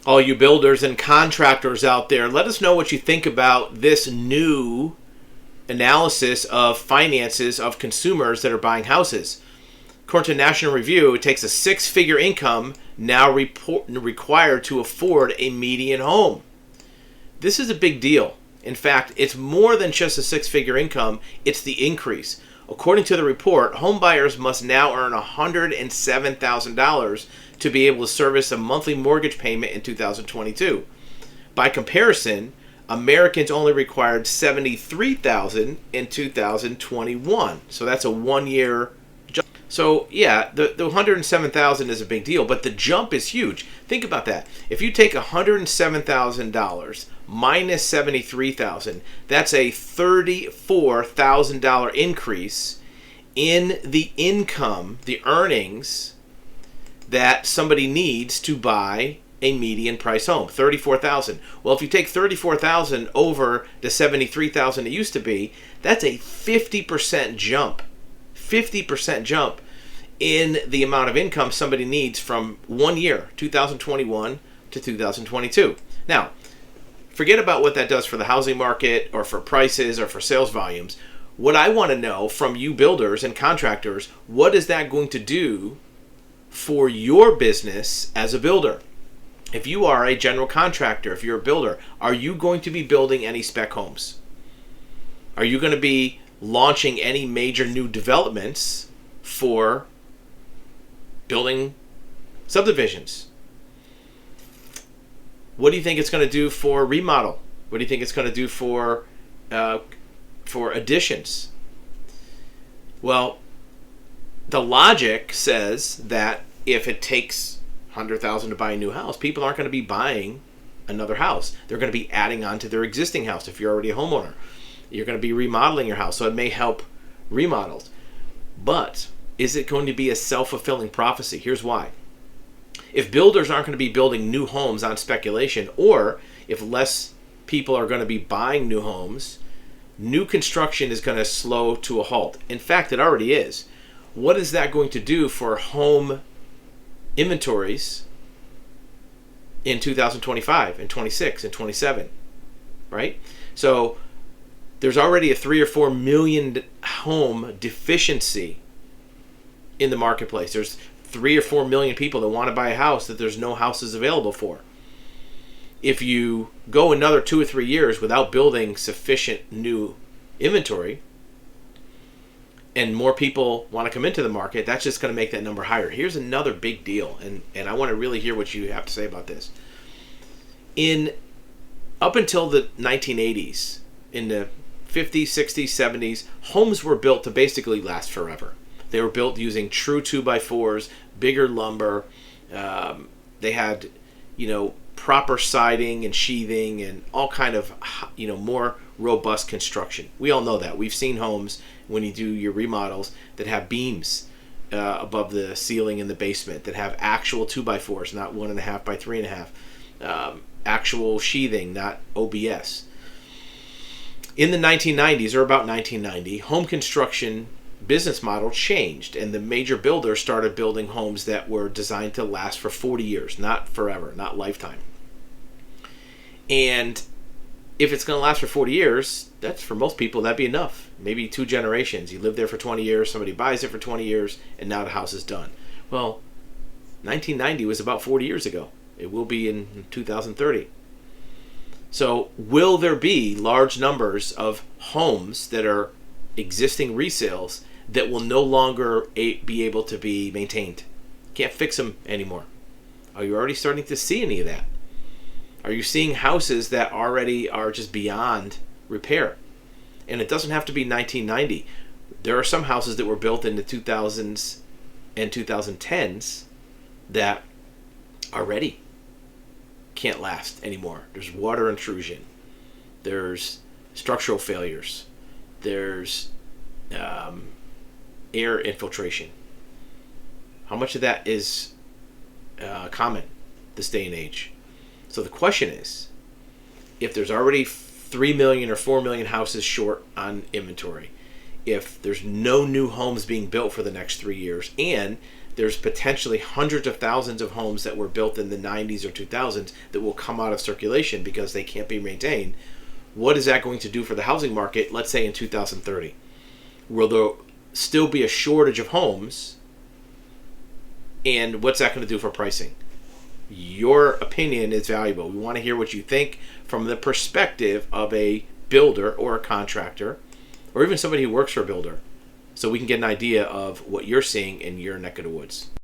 All you builders and contractors out there, let us know what you think about this new analysis of finances of consumers that are buying houses. According to National Review, it takes a six-figure income now required to afford a median home. This is a big deal. In fact, it's more than just a six-figure income, it's the increase. According to the report, home buyers must now earn $107,000 to be able to service a monthly mortgage payment in 2022. By comparison, Americans only required $73,000 in 2021. So that's a 1 year jump. So yeah, the $107,000 is a big deal, but the jump is huge. Think about that. If you take $107,000 minus $73,000, that's a $34,000 increase in the income, the earnings that somebody needs to buy a median price home. $34,000. Well, if you take $34,000 over the $73,000 it used to be, that's a 50% jump. 50% jump in the amount of income somebody needs from 1 year, 2021 to 2022. Now, forget about what that does for the housing market or for prices or for sales volumes. What I want to know from you builders and contractors, what is that going to do for your business as a builder? If you are a general contractor, if you're a builder, are you going to be building any spec homes? Are you going to be launching any major new developments for building subdivisions? What do you think it's going to do for remodel? What do you think it's going to do for additions? Well, the logic says that if it takes $100,000 to buy a new house, people aren't going to be buying another house. They're going to be adding on to their existing house. If you're already a homeowner, you're going to be remodeling your house, so it may help remodels. But is it going to be a self-fulfilling prophecy? Here's why. If builders aren't going to be building new homes on speculation, or if less people are going to be buying new homes, new construction is going to slow to a halt. In fact, it already is. What is that going to do for home inventories in 2025 and 26 and 27, right? So there's already a 3 or 4 million home deficiency in the marketplace. There's 3 or 4 million people that want to buy a house that there's no houses available for. If you go another 2 or 3 years without building sufficient new inventory, and more people want to come into the market, that's just going to make that number higher. Here's another big deal, and I want to really hear what you have to say about this. Up until the 1980s, in the 50s, 60s, 70s, homes were built to basically last forever. They were built using true 2x4s, bigger lumber. They had, proper siding and sheathing and all kind of, more robust construction. We all know that. We've seen homes when you do your remodels that have beams above the ceiling in the basement, that have actual 2x4s, not 1.5 by 3.5, actual sheathing, not OBS. In the 1990s, or about 1990, home construction business model changed, and the major builders started building homes that were designed to last for 40 years, not forever, not lifetime. And if it's going to last for 40 years, that's, for most people, that'd be enough. Maybe 2 generations. You live there for 20 years, somebody buys it for 20 years, and now the house is done. Well, 1990 was about 40 years ago. It will be in 2030. So will there be large numbers of homes that are existing resales that will no longer be able to be maintained? Can't fix them anymore. Are you already starting to see any of that? Are you seeing houses that already are just beyond repair? And it doesn't have to be 1990. There are some houses that were built in the 2000s and 2010s that already can't last anymore. There's water intrusion. There's structural failures. There's air infiltration. How much of that is common this day and age? So the question is, if there's already 3 million or 4 million houses short on inventory, if there's no new homes being built for the next 3 years, and there's potentially hundreds of thousands of homes that were built in the 90s or 2000s that will come out of circulation because they can't be maintained. What is that going to do for the housing market, let's say in 2030? Will there still be a shortage of homes? And what's that going to do for pricing? Your opinion is valuable. We want to hear what you think from the perspective of a builder or a contractor, or even somebody who works for a builder, so we can get an idea of what you're seeing in your neck of the woods.